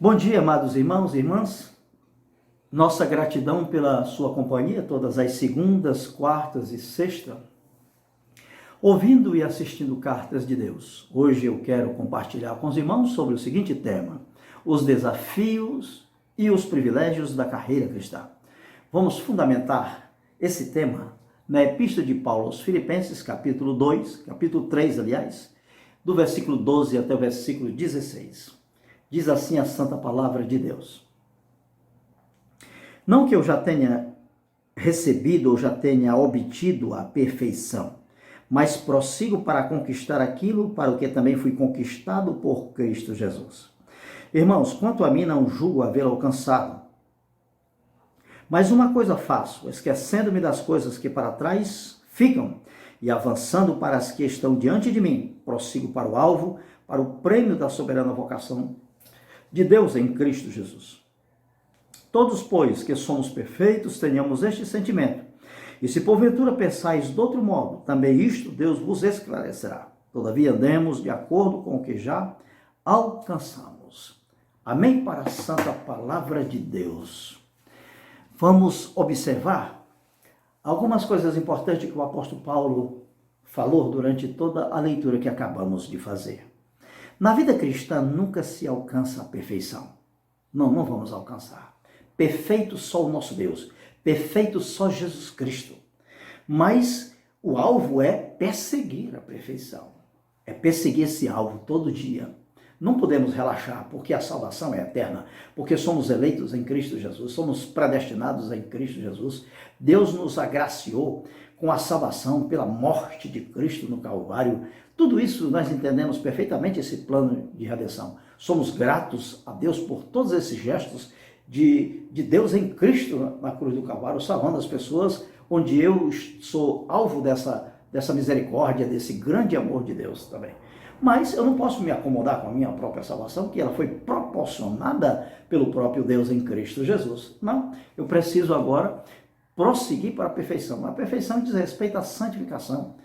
Bom dia, amados irmãos e irmãs. Nossa gratidão pela sua companhia todas as segundas, quartas e sexta, ouvindo e assistindo Cartas de Deus. Hoje eu quero compartilhar com os irmãos sobre o seguinte tema: os desafios e os privilégios da carreira cristã. Vamos fundamentar esse tema na Epístola de Paulo aos Filipenses, capítulo 3, do versículo 12 até o versículo 16. Diz assim a santa palavra de Deus: não que eu já tenha recebido ou já tenha obtido a perfeição, mas prossigo para conquistar aquilo para o que também fui conquistado por Cristo Jesus. Irmãos, quanto a mim, não julgo havê-lo alcançado. Mas uma coisa faço, esquecendo-me das coisas que para trás ficam e avançando para as que estão diante de mim, prossigo para o alvo, para o prêmio da soberana vocação de Deus em Cristo Jesus. Todos, pois, que somos perfeitos, tenhamos este sentimento. E se porventura pensais de outro modo, também isto Deus vos esclarecerá. Todavia andemos de acordo com o que já alcançamos. Amém? Para a santa palavra de Deus. Vamos observar algumas coisas importantes que o apóstolo Paulo falou durante toda a leitura que acabamos de fazer. Na vida cristã nunca se alcança a perfeição. Não vamos alcançar. Perfeito só o nosso Deus. Perfeito só Jesus Cristo. Mas o alvo é perseguir a perfeição. É perseguir esse alvo todo dia. Não podemos relaxar, porque a salvação é eterna, porque somos eleitos em Cristo Jesus, somos predestinados em Cristo Jesus. Deus nos agraciou com a salvação pela morte de Cristo no Calvário. Tudo isso nós entendemos perfeitamente, esse plano de redenção. Somos gratos a Deus por todos esses gestos de Deus em Cristo na cruz do Calvário, salvando as pessoas, onde eu sou alvo dessa misericórdia, desse grande amor de Deus também. Mas eu não posso me acomodar com a minha própria salvação, que ela foi proporcionada pelo próprio Deus em Cristo Jesus. Não, eu preciso agora prosseguir para a perfeição. A perfeição diz respeito à santificação.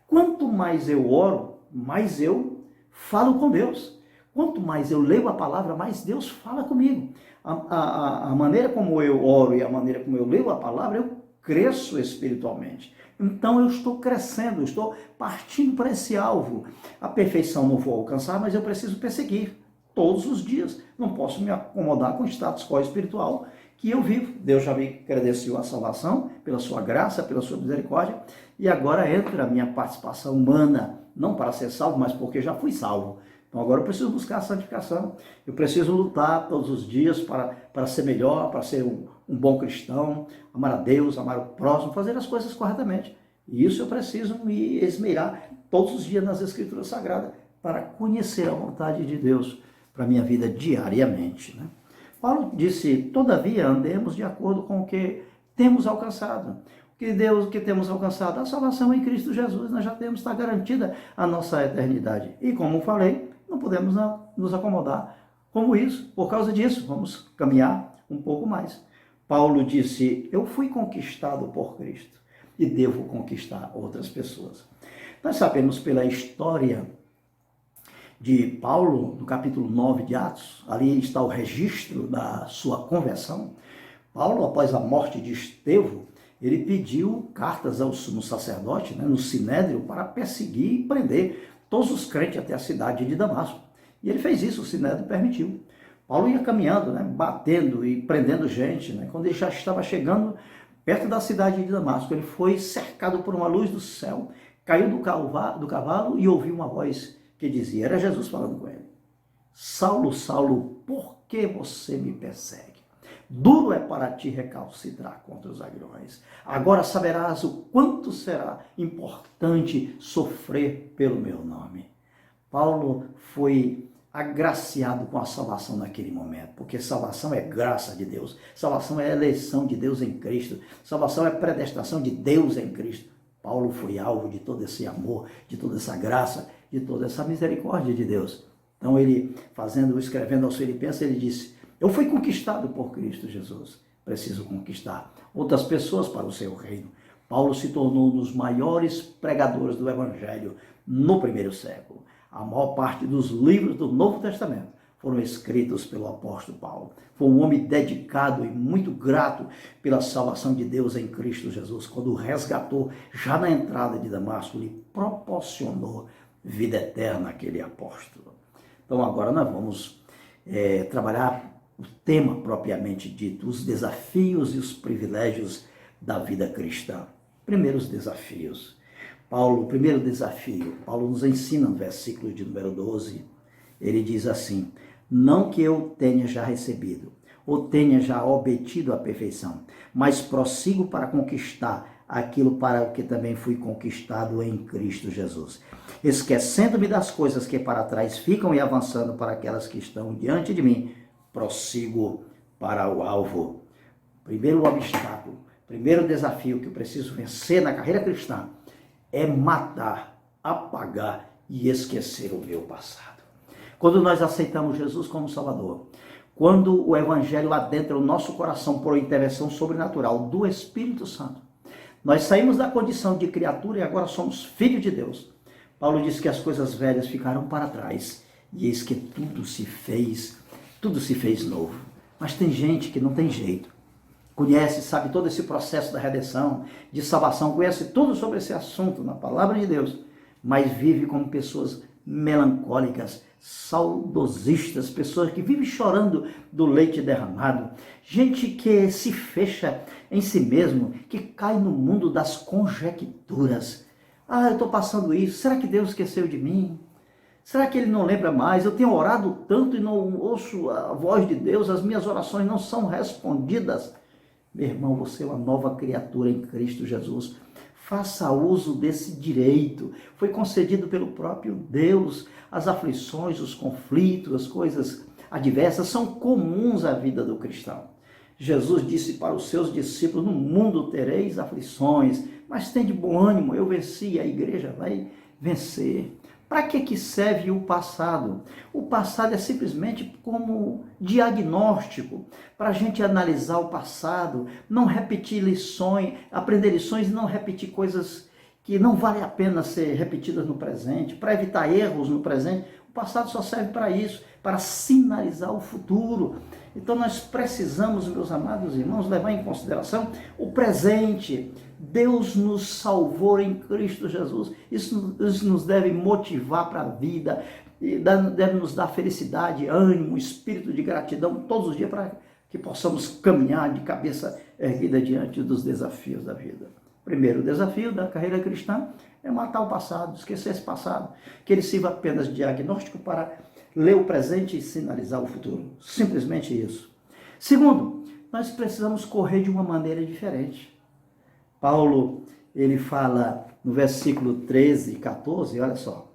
Quanto mais eu oro, mais eu falo com Deus. Quanto mais eu leio a palavra, mais Deus fala comigo. A maneira como eu oro e a maneira como eu leio a palavra, eu cresço espiritualmente. Então eu estou crescendo, eu estou partindo para esse alvo. A perfeição não vou alcançar, mas eu preciso perseguir todos os dias. Não posso me acomodar com o status quo espiritual que eu vivo. Deus já me credenciou a salvação pela sua graça, pela sua misericórdia, e agora entra a minha participação humana, não para ser salvo, mas porque já fui salvo. Então agora eu preciso buscar a santificação, eu preciso lutar todos os dias para ser melhor, para ser um bom cristão, amar a Deus, amar o próximo, fazer as coisas corretamente. E isso eu preciso me esmerar todos os dias nas Escrituras Sagradas para conhecer a vontade de Deus para a minha vida diariamente, né? Paulo disse: todavia andemos de acordo com o que temos alcançado. O que temos alcançado? A salvação em Cristo Jesus. Nós já temos, está garantida a nossa eternidade. E como falei, não podemos nos acomodar como isso. Por causa disso, vamos caminhar um pouco mais. Paulo disse: eu fui conquistado por Cristo e devo conquistar outras pessoas. Nós sabemos pela história de Paulo, no capítulo 9 de Atos, ali está o registro da sua conversão. Paulo, após a morte de Estevão, ele pediu cartas ao sumo sacerdote, no Sinédrio, para perseguir e prender todos os crentes até a cidade de Damasco. E ele fez isso, o Sinédrio permitiu. Paulo ia caminhando, batendo e prendendo gente. Quando ele já estava chegando perto da cidade de Damasco, ele foi cercado por uma luz do céu, caiu do cavalo e ouviu uma voz que dizia, era Jesus falando com ele: Saulo, Saulo, por que você me persegue? Duro é para ti recalcitrar contra os aguilhões. Agora saberás o quanto será importante sofrer pelo meu nome. Paulo foi agraciado com a salvação naquele momento, porque salvação é graça de Deus, salvação é eleição de Deus em Cristo, salvação é predestinação de Deus em Cristo. Paulo foi alvo de todo esse amor, de toda essa graça, de toda essa misericórdia de Deus. Então ele, escrevendo aos Filipenses, ele disse: eu fui conquistado por Cristo Jesus, preciso conquistar outras pessoas para o seu reino. Paulo se tornou um dos maiores pregadores do Evangelho no primeiro século. A maior parte dos livros do Novo Testamento foram escritos pelo apóstolo Paulo. Foi um homem dedicado e muito grato pela salvação de Deus em Cristo Jesus, quando o resgatou, já na entrada de Damasco, lhe proporcionou vida eterna àquele apóstolo. Então agora nós vamos trabalhar o tema propriamente dito, os desafios e os privilégios da vida cristã. Primeiros desafios. O primeiro desafio, Paulo nos ensina no versículo de número 12, ele diz assim: não que eu tenha já recebido, ou tenha já obtido a perfeição, mas prossigo para conquistar aquilo para o que também fui conquistado em Cristo Jesus. Esquecendo-me das coisas que para trás ficam e avançando para aquelas que estão diante de mim, prossigo para o alvo. Primeiro obstáculo, primeiro desafio que eu preciso vencer na carreira cristã é matar, apagar e esquecer o meu passado. Quando nós aceitamos Jesus como Salvador, quando o Evangelho adentra o nosso coração por intervenção sobrenatural do Espírito Santo, nós saímos da condição de criatura e agora somos filhos de Deus. Paulo diz que as coisas velhas ficaram para trás e eis que tudo se fez novo. Mas tem gente que não tem jeito. Conhece, sabe todo esse processo da redenção, de salvação, conhece tudo sobre esse assunto na palavra de Deus, mas vive como pessoas melancólicas, saudosistas, pessoas que vivem chorando do leite derramado, gente que se fecha em si mesmo, que cai no mundo das conjecturas. Eu estou passando isso, será que Deus esqueceu de mim? Será que Ele não lembra mais? Eu tenho orado tanto e não ouço a voz de Deus, as minhas orações não são respondidas. Meu irmão, você é uma nova criatura em Cristo Jesus. Faça uso desse direito. Foi concedido pelo próprio Deus. As aflições, os conflitos, as coisas adversas são comuns à vida do cristão. Jesus disse para os seus discípulos: no mundo tereis aflições, mas tende bom ânimo, eu venci, a igreja vai vencer. Para que serve o passado? O passado é simplesmente como diagnóstico, para a gente analisar o passado, não repetir lições, aprender lições e não repetir coisas que não vale a pena ser repetidas no presente, para evitar erros no presente. O passado só serve para isso, para sinalizar o futuro. Então nós precisamos, meus amados irmãos, levar em consideração o presente. Deus nos salvou em Cristo Jesus. Isso nos deve motivar para a vida, deve nos dar felicidade, ânimo, espírito de gratidão todos os dias para que possamos caminhar de cabeça erguida diante dos desafios da vida. Primeiro desafio da carreira cristã é matar o passado, esquecer esse passado, que ele sirva apenas de diagnóstico para ler o presente e sinalizar o futuro. Simplesmente isso. Segundo, nós precisamos correr de uma maneira diferente. Paulo, ele fala no versículo 13 e 14, olha só.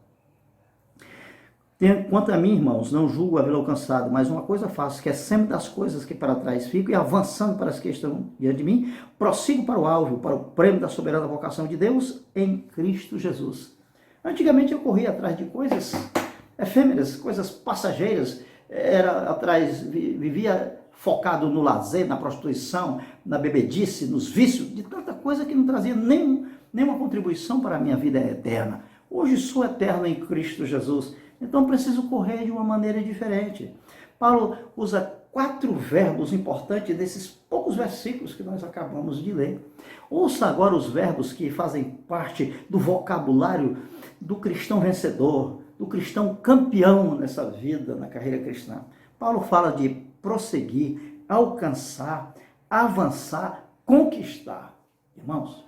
Quanto a mim, irmãos, não julgo haver alcançado, mas uma coisa faço, que é sempre das coisas que para trás fico e avançando para as que estão diante de mim, prossigo para o alvo, para o prêmio da soberana vocação de Deus em Cristo Jesus. Antigamente eu corria atrás de coisas efêmeras, coisas passageiras, vivia focado no lazer, na prostituição, na bebedice, nos vícios, de tanta coisa que não trazia nenhuma contribuição para a minha vida eterna. Hoje sou eterno em Cristo Jesus, então preciso correr de uma maneira diferente. Paulo usa 4 verbos importantes desses poucos versículos que nós acabamos de ler. Ouça agora os verbos que fazem parte do vocabulário do cristão vencedor, do cristão campeão nessa vida, na carreira cristã. Paulo fala de prosseguir, alcançar, avançar, conquistar. Irmãos,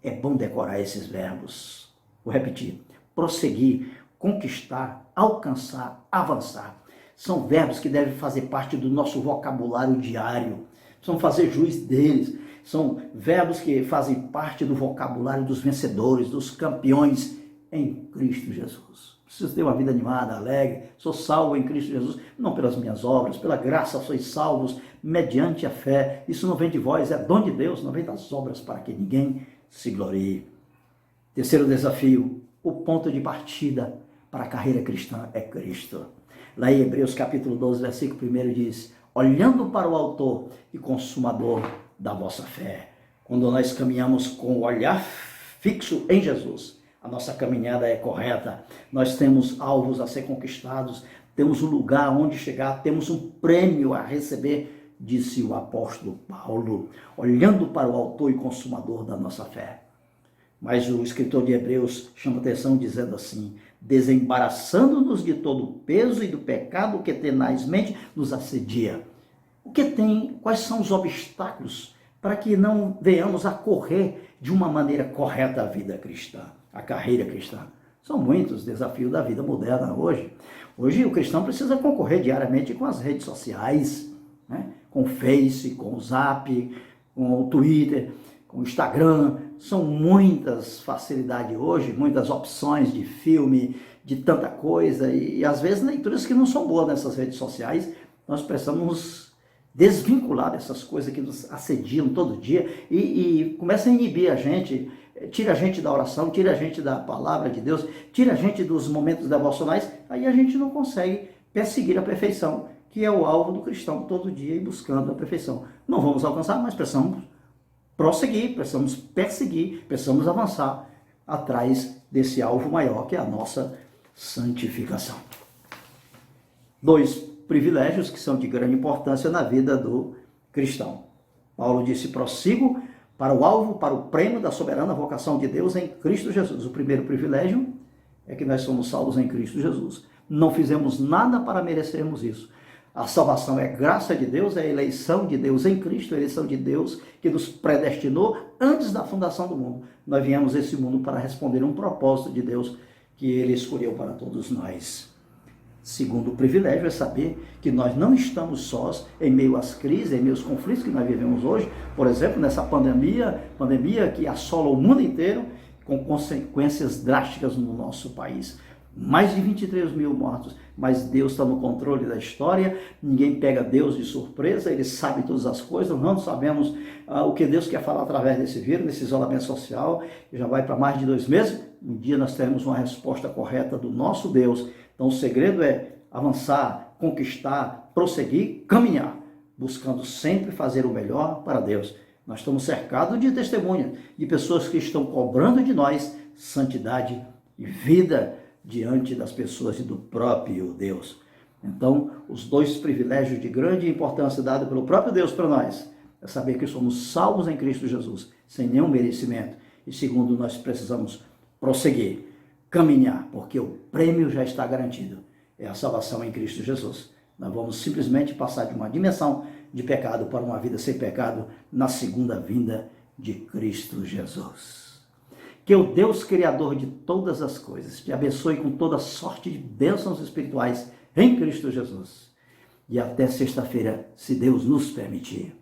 é bom decorar esses verbos. Vou repetir: prosseguir, conquistar, alcançar, avançar. São verbos que devem fazer parte do nosso vocabulário diário. Precisamos fazer juiz deles. São verbos que fazem parte do vocabulário dos vencedores, dos campeões em Cristo Jesus. Preciso ter uma vida animada, alegre. Sou salvo em Cristo Jesus, não pelas minhas obras, pela graça sois salvos, mediante a fé. Isso não vem de vós, é dom de Deus, não vem das obras para que ninguém se glorie. Terceiro desafio, o ponto de partida para a carreira cristã é Cristo. Lá em Hebreus capítulo 12, versículo 1 diz: olhando para o autor e consumador da vossa fé. Quando nós caminhamos com o olhar fixo em Jesus, a nossa caminhada é correta, nós temos alvos a ser conquistados, temos um lugar onde chegar, temos um prêmio a receber, disse o apóstolo Paulo, olhando para o autor e consumador da nossa fé. Mas o escritor de Hebreus chama atenção dizendo assim: desembaraçando-nos de todo o peso e do pecado que tenazmente nos assedia. Quais são os obstáculos para que não venhamos a correr de uma maneira correta a vida cristã, a carreira cristã? São muitos desafios da vida moderna hoje. Hoje o cristão precisa concorrer diariamente com as redes sociais, né? Com o Face, com o Zap, com o Twitter, com o Instagram. São muitas facilidades hoje, muitas opções de filme, de tanta coisa, e às vezes leituras que não são boas nessas redes sociais. Nós precisamos nos desvincular dessas coisas que nos assediam todo dia e começa a inibir a gente, tira a gente da oração, tira a gente da palavra de Deus, tira a gente dos momentos devocionais, aí a gente não consegue perseguir a perfeição, que é o alvo do cristão todo dia, e buscando a perfeição. Não vamos alcançar, mas precisamos prosseguir, precisamos perseguir, precisamos avançar atrás desse alvo maior, que é a nossa santificação. 2 privilégios que são de grande importância na vida do cristão. Paulo disse: prossigo para o alvo, para o prêmio da soberana vocação de Deus em Cristo Jesus. O primeiro privilégio é que nós somos salvos em Cristo Jesus. Não fizemos nada para merecermos isso. A salvação é graça de Deus, é a eleição de Deus em Cristo, a eleição de Deus que nos predestinou antes da fundação do mundo. Nós viemos a esse mundo para responder um propósito de Deus que Ele escolheu para todos nós. Segundo privilégio é saber que nós não estamos sós em meio às crises, em meio aos conflitos que nós vivemos hoje. Por exemplo, nessa pandemia que assola o mundo inteiro, com consequências drásticas no nosso país. Mais de 23 mil mortos, mas Deus está no controle da história, ninguém pega Deus de surpresa, Ele sabe todas as coisas, não sabemos o que Deus quer falar através desse vírus, desse isolamento social, que já vai para mais de 2 meses. Um dia nós teremos uma resposta correta do nosso Deus. Então o segredo é avançar, conquistar, prosseguir, caminhar, buscando sempre fazer o melhor para Deus. Nós estamos cercados de testemunhas, de pessoas que estão cobrando de nós santidade e vida diante das pessoas e do próprio Deus. Então, os 2 privilégios de grande importância dados pelo próprio Deus para nós é saber que somos salvos em Cristo Jesus, sem nenhum merecimento. E segundo, nós precisamos prosseguir, caminhar, porque o prêmio já está garantido. É a salvação em Cristo Jesus. Nós vamos simplesmente passar de uma dimensão de pecado para uma vida sem pecado na segunda vinda de Cristo Jesus. Que o Deus Criador de todas as coisas te abençoe com toda sorte de bênçãos espirituais em Cristo Jesus. E até sexta-feira, se Deus nos permitir.